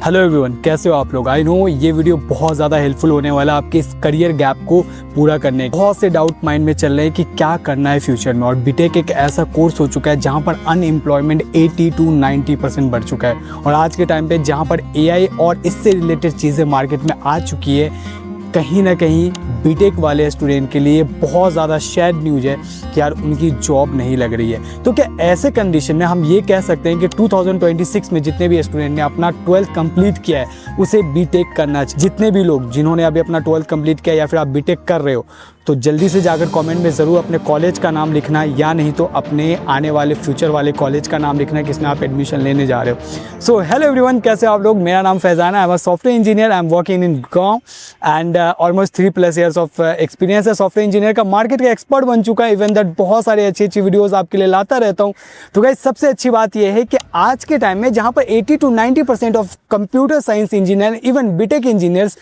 Hello everyone, कैसे हो आप लोग। आई नो ये वीडियो बहुत ज़्यादा हेल्पफुल होने वाला है आपके इस करियर गैप को पूरा करने। बहुत से डाउट माइंड में चल रहे हैं कि क्या करना है फ्यूचर में, और बीटेक एक ऐसा कोर्स हो चुका है जहां पर अनएम्प्लॉयमेंट 80 to 90% बढ़ चुका है। और आज के टाइम पे जहां पर एआई और इससे रिलेटेड चीज़ें मार्केट में आ चुकी है, कहीं ना कहीं बीटेक वाले स्टूडेंट के लिए बहुत ज़्यादा सैड न्यूज़ है कि यार उनकी जॉब नहीं लग रही है। तो क्या ऐसे कंडीशन में हम ये कह सकते हैं कि 2026 में जितने भी स्टूडेंट ने अपना 12th कंप्लीट किया है उसे बीटेक करना चाहिए। जितने भी लोग जिन्होंने अभी अपना 12th कंप्लीट किया या फिर आप बीटेक कर रहे हो, तो जल्दी से जाकर कमेंट में ज़रूर अपने कॉलेज का नाम लिखना, या नहीं तो अपने आने वाले फ्यूचर वाले कॉलेज का नाम लिखना कि इसमें आप एडमिशन लेने जा रहे हो। सो हेलो एवरीवन, कैसे आप लोग। मेरा नाम फैज़ान है, I am a software engineer, I am working in गाँव and almost 3+ years of experience है। सॉफ्टवेयर इंजीनियर का मार्केट का एक्सपर्ट बन चुका है। इवन दैट बहुत सारी अच्छी वीडियोज़ आपके लिए लाता रहता हूँ। तो गाइस, सबसे अच्छी बात यह है कि आज के टाइम में जहाँ पर 80 to 90% of computer science engineer, even BTech engineers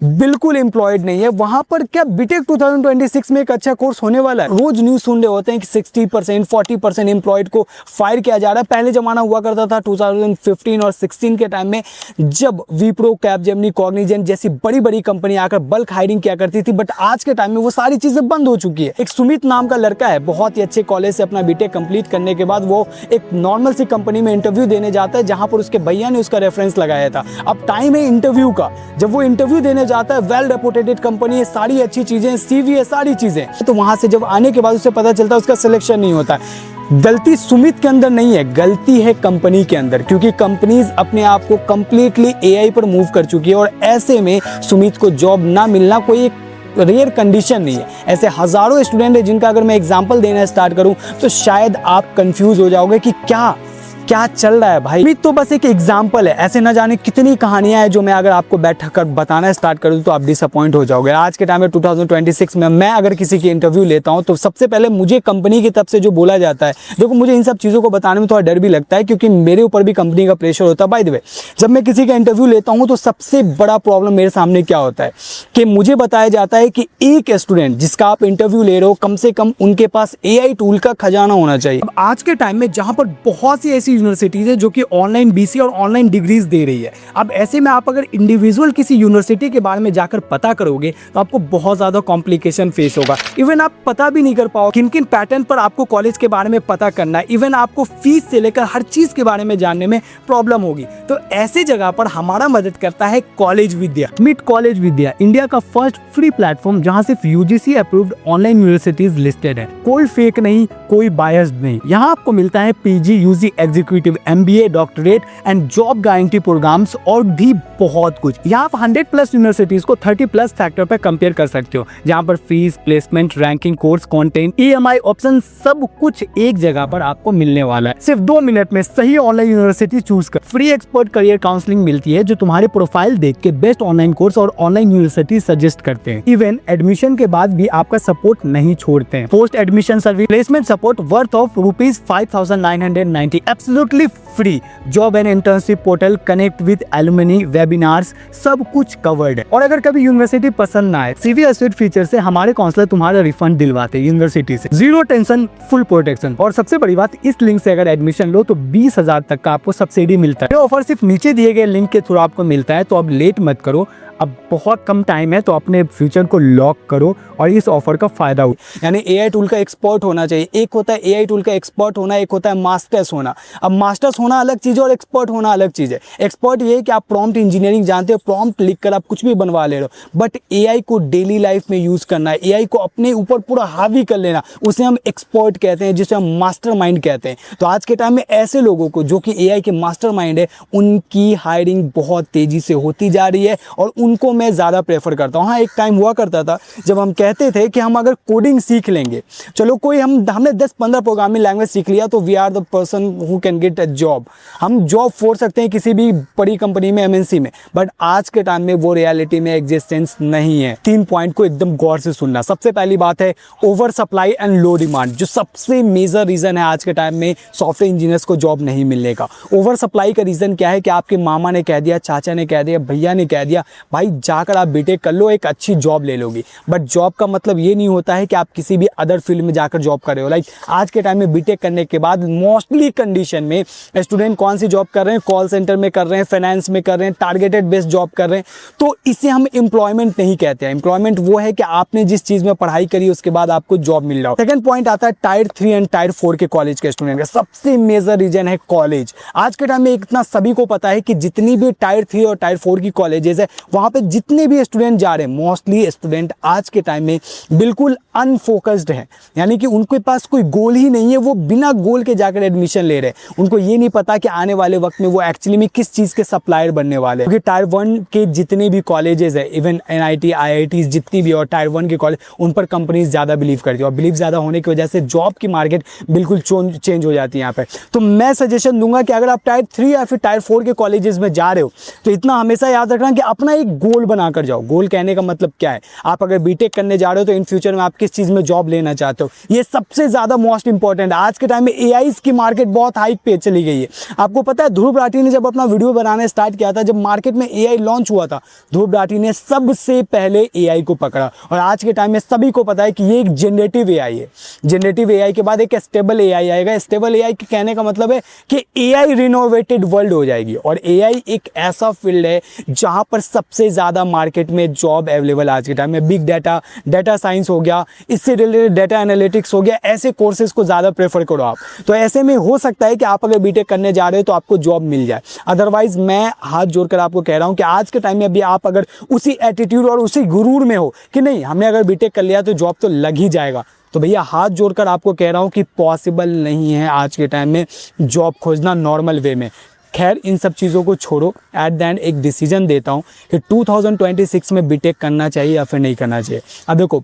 बिल्कुल एम्प्लॉयड नहीं है, वहां पर क्या बीटेक 2026 में एक अच्छा कोर्स होने वाला है। रोज न्यूज़ सुन रहे होते हैं कि 60% 40% एम्प्लॉयड को फायर किया जा रहा है। पहले जमाना हुआ करता था 2015 और 16 के टाइम में, जब विप्रो, कैपजेमिनी, कॉग्निजेंट जैसी बड़ी बड़ी कंपनी आकर बल्क हायरिंग किया करती थी। बट आज के टाइम में वो सारी चीजें बंद हो चुकी है। एक सुमित नाम का लड़का है, बहुत ही अच्छे कॉलेज से अपना बीटेक कंप्लीट करने के बाद वो एक नॉर्मल सी कंपनी में इंटरव्यू देने जाता है, जहां पर उसके भैया ने उसका रेफरेंस लगाया था। अब टाइम है इंटरव्यू का, जब वो इंटरव्यू देने जाता है, वेल रेपुटेटेड कंपनी है, सारी अच्छी चीजें, सीवी है, सारी चीजें, तो वहां से जब आने के बाद उसे पता चलता है उसका सिलेक्शन नहीं होता है। गलती सुमित के अंदर नहीं है, गलती है कंपनी के अंदर, क्योंकि कंपनीज अपने आप को कंप्लीटली एआई पर मूव कर चुकी है। और ऐसे में सुमित को जॉब ना मिलना कोई एक रेयर कंडीशन नहीं है। ऐसे हजारों स्टूडेंट है जिनका अगर मैं एग्जांपल देना स्टार्ट करूं तो शायद आप कंफ्यूज हो जाओगे कि क्या चल रहा है भाई। सुमित तो बस एक एग्जांपल है, ऐसे न जाने कितनी कहानियां हैं जो मैं अगर आपको बैठ कर बताना स्टार्ट करूं तो आप डिसअपॉइंट हो जाओगे। आज के टाइम में 2026 में मैं अगर किसी की इंटरव्यू लेता हूं तो सबसे पहले मुझे कंपनी की तरफ से जो बोला जाता है, देखो मुझे इन सब चीज़ों को बताने में थोड़ा डर भी लगता है क्योंकि मेरे ऊपर भी कंपनी का प्रेशर होता है। बाय द वे, जब मैं किसी का इंटरव्यू लेता हूँ तो सबसे बड़ा प्रॉब्लम मेरे सामने क्या होता है कि मुझे बताया जाता है कि एक स्टूडेंट जिसका आप इंटरव्यू ले रहे हो, कम से कम उनके पास एआई टूल का खजाना होना चाहिए। अब आज के टाइम में जहां पर बहुत सी ऐसी यूनिवर्सिटीज है जो कि ऑनलाइन बीसी और ऑनलाइन डिग्रीज दे रही है, अब ऐसे में आप अगर इंडिविजुअल किसी यूनिवर्सिटी के बारे में जाकर पता करोगे तो आपको बहुत ज्यादा कॉम्प्लिकेशन फेस होगा। इवन आप पता भी नहीं कर पाओ किन किन पैटर्न पर आपको कॉलेज के बारे में पता करना है। इवन आपको फीस से लेकर हर चीज के बारे में जानने में प्रॉब्लम होगी। तो ऐसी जगह पर हमारा मदद करता है कॉलेज विद्या। मिट कॉलेज विद्या इंडिया का फर्स्ट फ्री प्लेटफॉर्म जहां सिर्फ UGC approved online universities listed है। कोई फेक नहीं, कोई बायस्ड नहीं। यहाँ आपको मिलता है PG, UG executive, MBA, doctorate and job guarantee programmes और भी बहुत कुछ। यहाँ आप 100+ यूनिवर्सिटीज को 30+ फैक्टर पर कंपेयर कर सकते हो, जहाँ पर fees, placement, ranking, course content, EMI option, सब कुछ एक जगह पर आपको मिलने वाला है। सिर्फ 2 मिनट में सही ऑनलाइन यूनिवर्सिटी चूज कर। फ्री एक्सपर्ट करियर काउंसलिंग मिलती है जो तुम्हारे प्रोफाइल देख के बेस्ट ऑनलाइन कोर्स और ऑनलाइन यूनिवर्सिटी सजेस्ट करते हैं। इवन एडमिशन के बाद भी आपका सपोर्ट नहीं छोड़ते हैं। Post admission service, placement support worth of ₹5,990 absolutely free. Job and internship portal, connect with alumni, webinars, सब कुछ कवर्ड है। और अगर कभी यूनिवर्सिटी पसंद ना आए, सीवी एसोसिएट फीचर से हमारे काउंसलर तुम्हारा रिफंड दिलवाते हैं यूनिवर्सिटी से। Zero tension, full protection. और सबसे बड़ी बात, इस लिंक से अगर एडमिशन लो तो 20,000 तक का आपको सब्सिडी मिलता है। ये ऑफर सिर्फ नीचे दिए गए लिंक के थ्रू आपको मिलता है, तो अब लेट मत करो। अब बहुत कम टाइम है, तो अपने फ्यूचर को लॉक करो और इस ऑफर का फायदा हो। यानी एआई टूल का एक्सपर्ट होना चाहिए। एक होता है एआई टूल का एक्सपर्ट होना, एक होता है मास्टर्स होना। अब मास्टर्स होना अलग चीज़ है और एक्सपर्ट होना अलग चीज़ है। एक्सपर्ट ये है कि आप प्रॉम्प्ट इंजीनियरिंग जानते हो, प्रॉम्प्ट लिखकर आप कुछ भी बनवा ले रहे हो। बट एआई को डेली लाइफ में यूज़ करना है, एआई को अपने ऊपर पूरा हावी कर लेना, उसे हम एक्सपर्ट कहते हैं, जिसे हम मास्टर माइंड कहते हैं। तो आज के टाइम में ऐसे लोगों को जो कि एआई के मास्टर माइंड है, उनकी हायरिंग बहुत तेज़ी से होती जा रही है और उनको मैं ज़्यादा प्रेफर करता हूँ। हाँ, एक टाइम हुआ करता था जब हम कहते थे कि हम अगर कोडिंग सीख लेंगे, चलो कोई हमने 10-15 प्रोग्रामिंग लैंग्वेज सीख लिया तो we are the person who can get a job. हम जॉब फोड़ सकते हैं किसी भी बड़ी कंपनी में, एमएनसी में। बट आज के टाइम में वो रियलिटी में एग्जिस्टेंस नहीं है। 3 पॉइंट को एकदम गौर से सुनना। सबसे पहली बात है over supply and low demand, जो सबसे मेजर रीज़न है आज के टाइम में सॉफ्टवेयर इंजीनियर्स को जॉब नहीं मिलने का। ओवर सप्लाई का रीज़न क्या है कि आपके मामा ने कह दिया, चाचा ने कह दिया, भैया ने कह दिया, भाई भाई जाकर आप बीटेक कर लो, एक अच्छी जॉब ले लोगी। बट जॉब का मतलब ये नहीं होता है कि आप किसी भी अदर फील्ड में जाकर जॉब कर रहे हो। लाइक आज के टाइम में बीटेक करने के बाद मोस्टली कंडीशन में स्टूडेंट कौन सी जॉब कर रहे हैं, कॉल सेंटर में कर रहे हैं, फाइनेंस में कर रहे हैं, टारगेटेड बेस्ड जॉब कर रहे हैं। तो इसे हम एम्प्लॉयमेंट नहीं कहते हैं। एम्प्लॉयमेंट वो है कि आपने जिस चीज में पढ़ाई करी उसके बाद आपको जॉब मिल रहा हो। सेकंड पॉइंट आता है टायर 3 एंड टायर 4 के कॉलेज के स्टूडेंट का। सबसे मेजर रीजन है कॉलेज। आज के टाइम में इतना सभी को पता है कि जितनी भी टायर 3 और टायर 4 की कॉलेजेस है वहां पे जितने भी स्टूडेंट जा रहे हैं, मोस्टली स्टूडेंट आज के टाइम में बिल्कुल अनफोकस्ड है, यानी कि उनके पास कोई गोल ही नहीं है। वो बिना गोल के जाकर एडमिशन ले रहे हैं। उनको ये नहीं पता कि आने वाले वक्त में वो एक्चुअली में किस चीज के सप्लायर बनने वाले हैं। क्योंकि टायर 1 के जितने भी कॉलेजेस है, इवन NIT IIT जितनी भी और टायर 1 के कॉलेज, उन पर कंपनीज ज्यादा बिलीव करती है और बिलीव ज्यादा होने की वजह से जॉब की मार्केट बिल्कुल चेंज हो जाती है यहाँ पे। तो मैं सजेशन दूंगा कि अगर आप टायर 3 या फिर टायर 4 के कॉलेजेस में जा रहे हो तो इतना हमेशा याद रखना कि अपना एक गोल बनाकर जाओ। गोल कहने का मतलब क्या है, आप अगर बीटेक करने जा रहे हो तो इन फ्यूचर में आप किस चीज में जॉब लेना चाहते हो, ये सबसे ज्यादा मोस्ट इंपॉर्टेंट है। आज के टाइम में AI की मार्केट बहुत हाई पे चली गई है। आपको पता है ध्रुव राठी ने जब अपना वीडियो बनाना स्टार्ट किया था, जब मार्केट में AI लॉन्च हुआ था, ध्रुव राठी ने सबसे पहले AI को पकड़ा। और आज के टाइम में सभी को पता है कि ये एक जनरेटिव AI है। जनरेटिव AI के बाद एक स्टेबल AI आएगा। स्टेबल AI के कहने का मतलब है कि AI रिनोवेटेड वर्ल्ड हो जाएगी। और AI एक ऐसा फील्ड है जहां पर सबसे ज्यादा मार्केट में जॉब अवेलेबल आज के टाइम में। बिग डाटा, डाटा साइंस हो गया, इससे रिलेटेड डाटा एनालिटिक्स हो गया, ऐसे कोर्सेज को ज्यादा प्रेफर करो आप। तो ऐसे में हो सकता है कि आप अगर बीटेक करने जा रहे हो तो आपको जॉब मिल जाए। अदरवाइज मैं हाथ जोड़कर आपको कह रहा हूं कि आज के टाइम में अभी आप अगर उसी एटीट्यूड और उसी गुरूर में हो कि नहीं हमने अगर बीटेक कर लिया तो जॉब तो लग ही जाएगा, तो भैया हाथ जोड़कर आपको कह रहा हूं कि पॉसिबल नहीं है आज के टाइम में जॉब खोजना नॉर्मल वे में। खैर इन सब चीज़ों को छोड़ो, एट द एंड एक डिसीजन देता हूं कि 2026 में बीटेक करना चाहिए या फिर नहीं करना चाहिए। अब देखो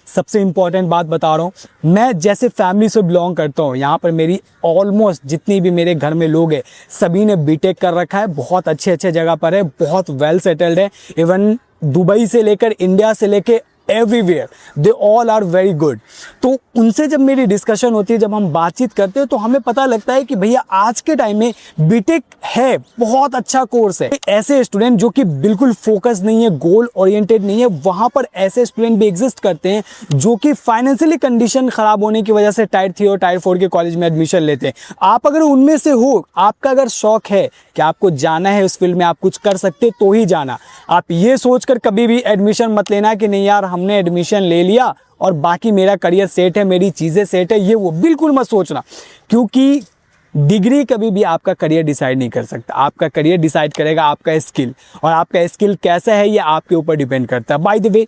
सबसे इंपॉर्टेंट बात बता रहा हूँ, मैं जैसे फैमिली से बिलोंग करता हूँ, यहाँ पर मेरी ऑलमोस्ट जितनी भी मेरे घर में लोग हैं सभी ने बीटेक कर रखा है, बहुत अच्छे जगह पर है, बहुत वेल सेटल्ड है। इवन दुबई से लेकर इंडिया से लेकर everywhere they all are very good. तो उनसे जब मेरी डिस्कशन होती है, जब हम बातचीत करते हैं तो हमें पता लगता है कि भैया आज के टाइम में बीटेक है, बहुत अच्छा कोर्स है। ऐसे स्टूडेंट जो कि बिल्कुल फोकस नहीं है, गोल ओरिएंटेड नहीं है, वहां पर ऐसे स्टूडेंट भी एग्जिस्ट करते हैं जो कि फाइनेंशियली कंडीशन खराब होने की वजह से टायर 3 और टायर 4 के कॉलेज में एडमिशन लेते हैं। आप अगर उनमें से हो, आपका अगर शौक है कि आपको जाना है उस फील्ड में, आप कुछ कर सकते तो ही जाना। आप ये सोचकर कभी भी एडमिशन मत लेना कि नहीं यार हमने एडमिशन ले लिया और बाकी मेरा करियर सेट है, मेरी चीजें सेट है, ये वो बिल्कुल मत सोचना। क्योंकि डिग्री कभी भी आपका करियर डिसाइड नहीं कर सकता। आपका करियर डिसाइड करेगा आपका स्किल, और आपका स्किल कैसा है ये आपके ऊपर डिपेंड करता है। By the way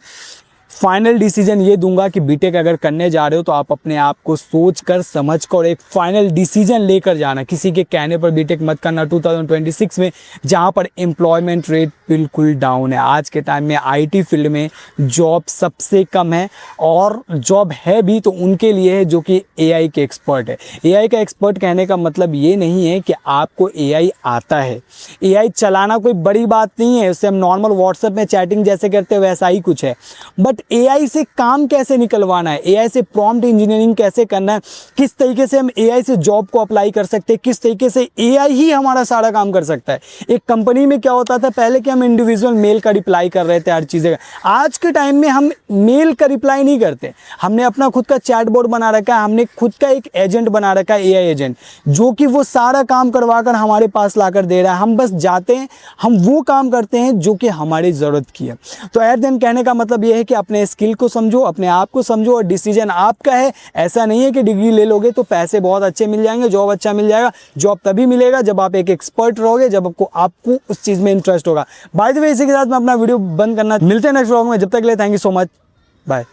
final decision ये दूंगा कि बीटेक अगर करने जा रहे हो तो आप अपने आप को सोच कर समझ कर एक फाइनल डिसीजन लेकर जाना। किसी के कहने पर बीटेक मत करना 2026 में, जहां पर एम्प्लॉयमेंट रेट बिल्कुल डाउन है। आज के टाइम में IT फील्ड में जॉब सबसे कम है, और जॉब है भी तो उनके लिए है जो कि AI के एक्सपर्ट है। AI का एक्सपर्ट कहने का मतलब ये नहीं है कि आपको AI आता है। AI चलाना कोई बड़ी बात नहीं है, उससे हम नॉर्मल व्हाट्सएप में चैटिंग जैसे करते हैं वैसा ही कुछ है। बट AI से काम कैसे निकलवाना है, AI से प्रॉम्प्ट इंजीनियरिंग कैसे करना है, किस तरीके से हम AI से जॉब को अप्लाई कर सकते हैं, किस तरीके से AI ही हमारा सारा काम कर सकता है। एक कंपनी में क्या होता था पहले कि हम इंडिविजुअल मेल का रिप्लाई कर रहे थे हर चीज़ें। आज के टाइम में हम मेल का रिप्लाई नहीं करते, हमने अपना खुद का चैटबॉट बना रखा है, हमने खुद का एक एजेंट बना रखा है, AI एजेंट, जो कि वो सारा काम करवा कर हमारे पास लाकर दे रहा है। हम बस जाते हैं, हम वो काम करते हैं जो कि हमारी ज़रूरत की है। तो एट देन कहने का मतलब ये है कि अपने स्किल को समझो, अपने आप को समझो, और डिसीजन आपका है। ऐसा नहीं है कि डिग्री ले लोगे तो पैसे बहुत अच्छे मिल जाएंगे, जॉब अच्छा मिल जाएगा। जॉब तभी मिलेगा जब आप एक एक्सपर्ट रहोगे, जब आपको उस चीज़ में इंटरेस्ट होगा। बाय द वे इसी के साथ मैं अपना वीडियो बंद करना, मिलते हैं नेक्स्ट व्लॉग में। जब तक के लिए thank you so much, bye.